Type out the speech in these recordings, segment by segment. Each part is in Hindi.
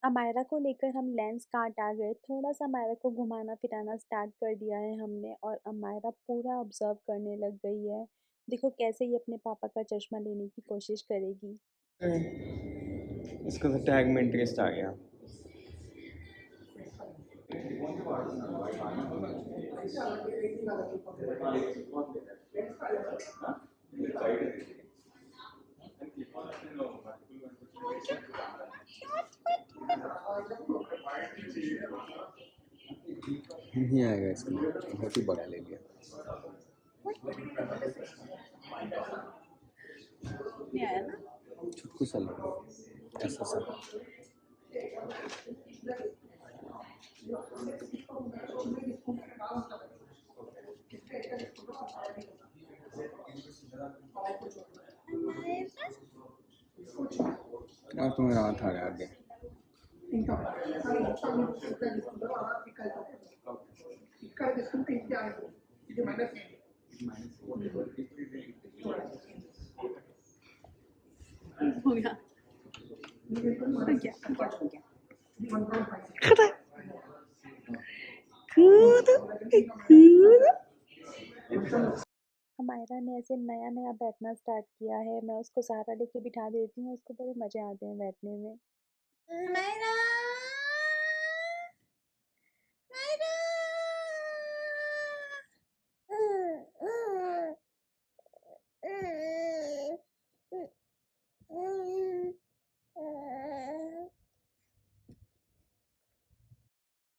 अमायरा को लेकर हम लेंस काट आ गए। थोड़ा-सा अमायरा को घुमाना-फिराना स्टार्ट कर दिया है हमने और अमायरा पूरा ऑब्ज़र्व करने लग गई है। देखो कैसे ये अपने पापा का चश्मा लेने की कोशिश करेगी। इसको तो टैग में इंटरेस्ट आ गया। नहीं आएगा इसको, बहुत ही बड़ा ले लिया। नहीं आया ना? छुटकू सा ले ऐसा सा। यार तुम्हें रात आ रहा है आगे। हो गया। हमायरा ने ऐसे नया-नया बैठना स्टार्ट किया है। मैं उसको सहारा लेके बिठा देती हूँ, उसको बड़े मज़े आते हैं बैठने में। हमायरा हमायरा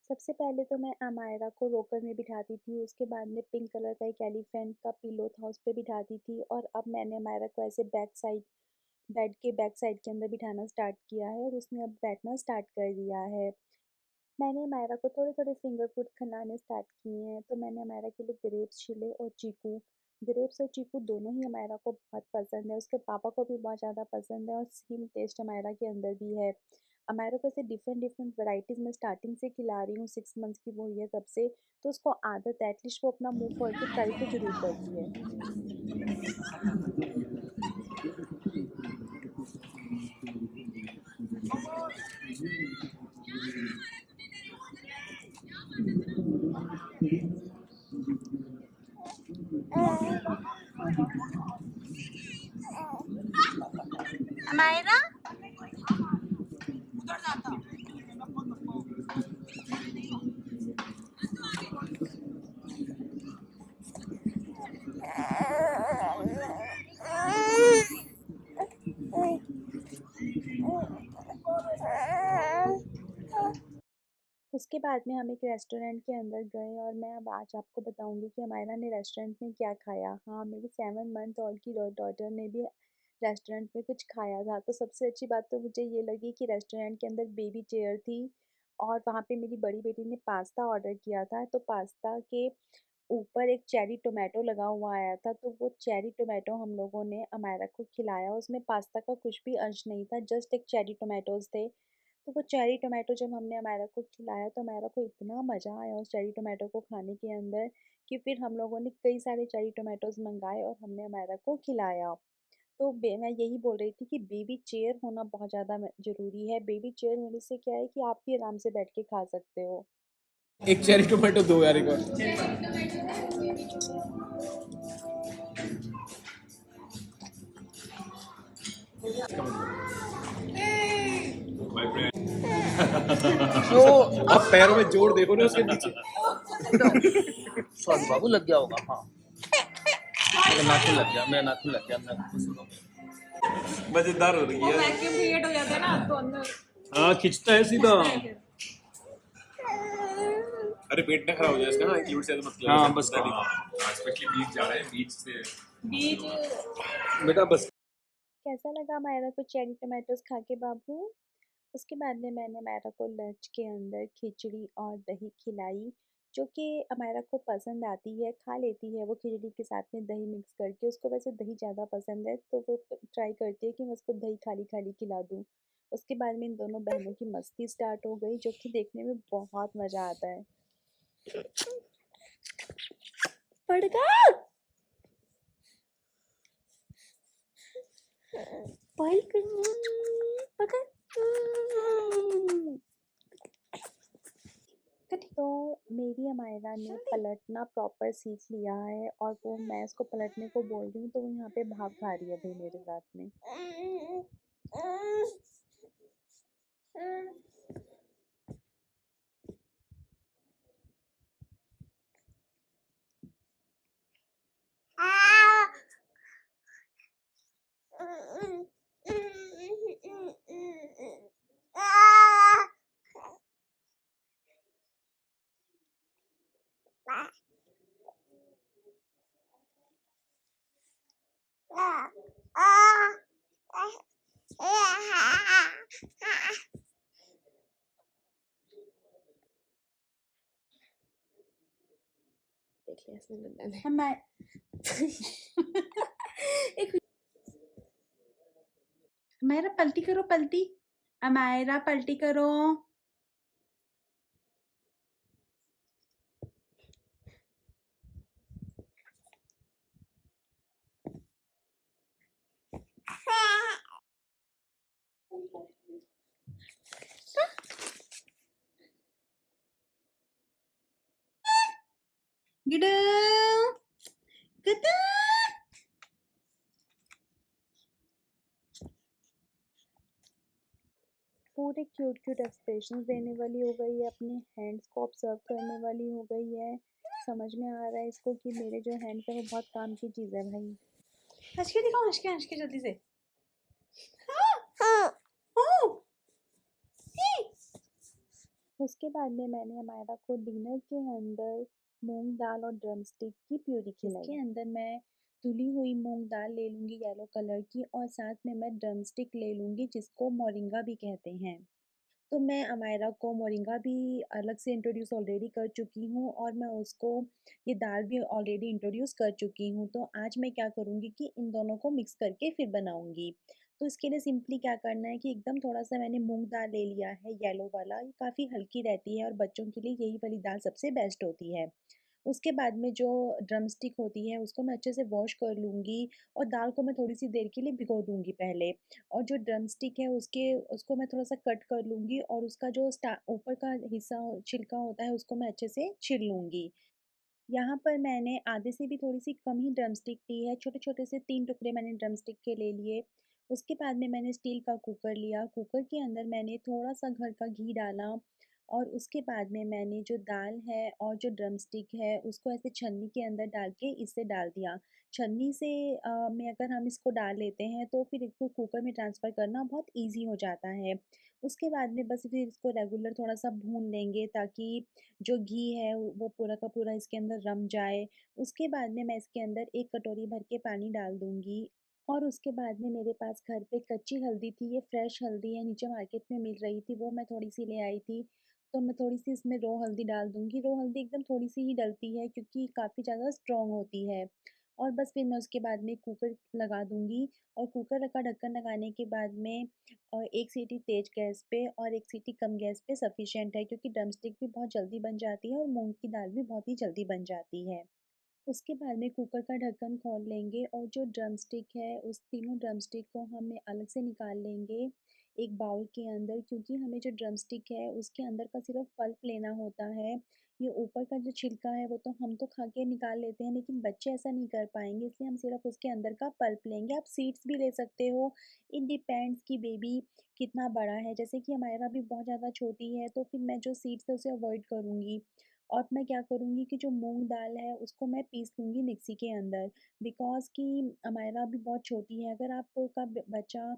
सबसे पहले तो मैं अमायरा को रॉकर में बिठाती थी, उसके बाद में पिंक कलर का एक एलिफेंट का पिलो था उस पे बिठाती थी और अब मैंने अमायरा को ऐसे बेड के बैक साइड के अंदर बिठाना स्टार्ट किया है और उसने अब बैठना स्टार्ट कर दिया है। मैंने अमायरा को थोड़े-थोड़े फिंगर फूड खिलाने स्टार्ट किए हैं, तो मैंने अमायरा के लिए ग्रेप्स छिले और चीकू। ग्रेप्स और चीकू दोनों ही अमायरा को बहुत पसंद है, उसके पापा को भी बहुत ज़्यादा पसंद है और सेम टेस्ट अमायरा के अंदर भी है। अमायरा को ऐसे डिफरेंट वैराइटीज़ में स्टार्टिंग से खिला रही हूँ, 6 मंथ्स की वो हुई है तब से, तो उसको आदत है, एटलीस्ट वो अपना मुँह खोल के ट्राई तो ज़रूर करती है। हमायरा उसके बाद में हम एक रेस्टोरेंट के अंदर गए और मैं अब आज आपको बताऊंगी कि अमायरा ने रेस्टोरेंट में क्या खाया। हाँ, मेरी 7 मंथ ओल्ड की डॉटर ने भी रेस्टोरेंट में कुछ खाया था। तो सबसे अच्छी बात तो मुझे ये लगी कि रेस्टोरेंट के अंदर बेबी चेयर थी और वहाँ पे मेरी बड़ी बेटी ने पास्ता ऑर्डर किया था। तो पास्ता के ऊपर एक चेरी टोमेटो लगा हुआ आया था, तो वो चेरी टोमेटो हम लोगों ने अमायरा को खिलाया। उसमें पास्ता का कुछ भी अंश नहीं था, जस्ट एक चेरी टोमेटोज़ थे। तो वो चेरी टोमेटो जब हमने अमायरा को खिलाया तो अमायरा को इतना मज़ा आया उस चेरी टोमेटो को खाने के अंदर कि फिर हम लोगों ने कई सारे चेरी टोमेटोज़ मँगाए और हमने अमायरा को खिलाया। तो मैं यही बोल रही थी कि बेबी चेयर होना बहुत ज़्यादा ज़रूरी है। बेबी चेयर होने से क्या है कि आप भी आराम से बैठ के खा सकते हो। एक चेरी टोमेटो दो यार एक और। अब पैरों में जोर देखो ना उसके नीचे। सॉरी बाबू, लग गया होगा। हाँ, मेरा नाखून लग गया, मजेदार हो रही है। वैक्यूम क्रिएट हो जाता है ना तो अंदर। हाँ, खिंचता है सीधा। अरे पेट ना खराब हो जाए इसका ना, इंक्लूड से मतलब। हाँ बस, स्पेशली बीच जा रहे हैं, बीच से बीज बेटा बस। कैसा लगा अमायरा को चेरी टोमेटोज़ खा के बाबू? उसके बाद में मैंने अमायरा को लंच के अंदर खिचड़ी और दही खिलाई, जो कि अमायरा को पसंद आती है, खा लेती है वो खिचड़ी के साथ में दही मिक्स करके। उसको वैसे दही ज़्यादा पसंद है, तो वो ट्राई करती है कि मैं उसको दही खाली-खाली खिला दूँ। उसके बाद में इन दोनों बहनों की मस्ती स्टार्ट हो गई, जो कि देखने में बहुत मज़ा आता है। पड़ गया? पकड़। मेरी अमायरा ने पलटना प्रॉपर सीख लिया है और वो मैं उसको पलटने को बोल रही हूँ तो वो यहाँ पे भाग खा रही है अभी मेरे साथ में। देख लिया इसने नंदा ने। अमायरा पलटी करो, पलटी। अमायरा पलटी करो। गिडू गुड्डू। पूरे क्यूट क्यूट एक्सप्रेशंस देने वाली हो गई है, अपने हैंड्स को ऑब्जर्व करने वाली हो गई है। समझ में आ रहा है इसको कि मेरे जो हैंड्स हैं वो बहुत काम की चीज़ है भाई। हंस के दिखाओ, हंस के जल्दी से। उसके बाद में मैंने अमायरा को डिनर के अंदर मूंग दाल और ड्रम स्टिक की प्यूरी खिलाई। इसके अंदर मैं धुली हुई मूंग दाल ले लूँगी येलो कलर की और साथ में मैं ड्रम स्टिक ले लूँगी जिसको मोरिंगा भी कहते हैं। तो मैं अमायरा को मोरिंगा भी अलग से इंट्रोड्यूस ऑलरेडी कर चुकी हूँ और मैं उसको ये दाल भी ऑलरेडी इंट्रोड्यूस कर चुकी हूँ। तो आज मैं क्या करूँगी कि इन दोनों को मिक्स करके फिर बनाऊँगी। तो इसके लिए सिंपली क्या करना है कि एकदम थोड़ा-सा मैंने मूँग दाल ले लिया है येलो वाला, ये काफ़ी हल्की रहती है और बच्चों के लिए यही वाली दाल सबसे बेस्ट होती है। उसके बाद में जो ड्रम स्टिक होती है उसको मैं अच्छे से वॉश कर लूँगी और दाल को मैं थोड़ी-सी देर के लिए भिगो दूँगी पहले। और जो ड्रम स्टिक है उसको मैं थोड़ा-सा कट कर लूँगी और उसका जो ऊपर का हिस्सा छिलका होता है उसको मैं अच्छे से छील लूँगी। यहाँ पर मैंने आधे से भी थोड़ी-सी कम ही ड्रम स्टिक ली है, छोटे-छोटे से 3 टुकड़े मैंने ड्रम स्टिक के ले लिए। उसके बाद में मैंने स्टील का कुकर लिया, कुकर के अंदर मैंने थोड़ा-सा घर का घी डाला और उसके बाद में मैंने जो दाल है और जो ड्रम स्टिक है उसको ऐसे छन्नी के अंदर डाल के इसे डाल दिया। छन्नी से में अगर हम इसको डाल लेते हैं तो फिर इसको कुकर में ट्रांसफ़र करना बहुत ईज़ी हो जाता है। उसके बाद में बस फिर इसको रेगुलर थोड़ा-सा भून लेंगे ताकि जो घी है वो पूरा का पूरा इसके अंदर रम जाए। उसके बाद में मैं इसके अंदर 1 कटोरी भर के पानी डाल दूँगी और उसके बाद में मेरे पास घर पे कच्ची हल्दी थी, ये फ्रेश हल्दी है, नीचे मार्केट में मिल रही थी, वो मैं थोड़ी-सी ले आई थी। तो मैं थोड़ी-सी इसमें रो हल्दी डाल दूँगी, रो हल्दी एकदम थोड़ी-सी ही डलती है क्योंकि काफ़ी ज़्यादा स्ट्रॉन्ग होती है। और बस फिर मैं उसके बाद में कुकर लगा दूँगी और कुकर का ढक्कन लगाने के बाद में 1 सीटी तेज़ गैस पे और 1 सीटी कम गैस पे सफिशिएंट है क्योंकि ड्रम स्टिक भी बहुत जल्दी बन जाती है और मूँग की दाल भी बहुत ही जल्दी बन जाती है। उसके बाद में कुकर का ढक्कन खोल लेंगे और जो ड्रम स्टिक है उस तीनों ड्रम स्टिक को हमें अलग से निकाल लेंगे एक बाउल के अंदर क्योंकि हमें जो ड्रम स्टिक है उसके अंदर का सिर्फ पल्प लेना होता है। ये ऊपर का जो छिलका है वो तो हम तो खा के निकाल लेते हैं लेकिन बच्चे ऐसा नहीं कर पाएंगे इसलिए हम सिर्फ उसके अंदर का पल्प लेंगे। आप सीड्स भी ले सकते हो। इट डिपेंड्स कि बेबी कितना बड़ा है, जैसे कि हमारा भी बहुत ज़्यादा छोटी है तो फिर मैं जो सीड्स है उसे अवॉइड करूँगी। और मैं क्या करूँगी कि जो मूँग दाल है उसको मैं पीस लूँगी मिक्सी के अंदर बिकॉज़ कि अमायरा भी बहुत छोटी है। अगर आपका बच्चा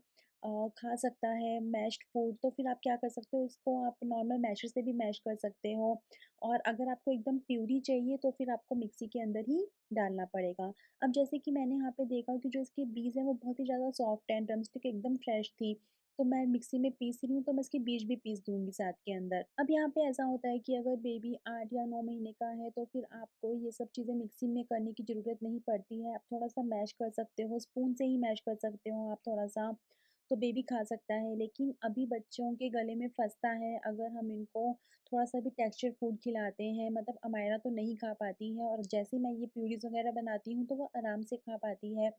खा सकता है मैश्ड फूड तो फिर आप क्या कर सकते हो, इसको आप नॉर्मल मैशर से भी मैश कर सकते हो। और अगर आपको एकदम प्यूरी चाहिए तो फिर आपको मिक्सी के अंदर ही डालना पड़ेगा। अब जैसे कि मैंने यहाँ पे देखा कि जो इसके बीज हैं वो बहुत ही ज़्यादा सॉफ्ट हैं, ड्रमस्टिक एकदम फ्रेश थी। तो मैं मिक्सी में पीस रही हूँ तो मैं इसके बीज भी पीस दूँगी साथ के अंदर। अब यहाँ पे ऐसा होता है कि अगर बेबी 8 या 9 महीने का है तो फिर आपको ये सब चीज़ें मिक्सी में करने की ज़रूरत नहीं पड़ती है। आप थोड़ा-सा मैश कर सकते हो, स्पून से ही मैश कर सकते हो आप थोड़ा-सा, तो बेबी खा सकता है। लेकिन अभी बच्चों के गले में फँसता है अगर हम इनको थोड़ा-सा भी टेक्सचर फूड खिलाते हैं, मतलब अमायरा तो नहीं खा पाती है और जैसे मैं ये प्यूरीज़ वग़ैरह बनाती हूँ तो वो आराम से खा पाती है।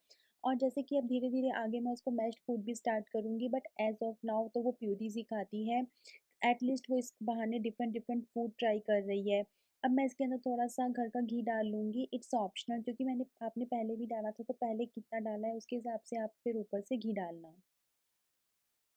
और जैसे कि अब धीरे-धीरे आगे मैं उसको मैश्ड फूड भी स्टार्ट करूँगी बट ऐज़ ऑफ़ नाउ तो वो प्यूरीज़ ही खाती है। एटलीस्ट वो इस बहाने डिफरेंट डिफरेंट फूड ट्राई कर रही है। अब मैं इसके अंदर थोड़ा-सा घर का घी डाल लूँगी, इट्स ऑप्शनल, क्योंकि आपने पहले भी डाला था, तो पहले कितना डाला है उसके हिसाब से आप फिर ऊपर से घी डालना।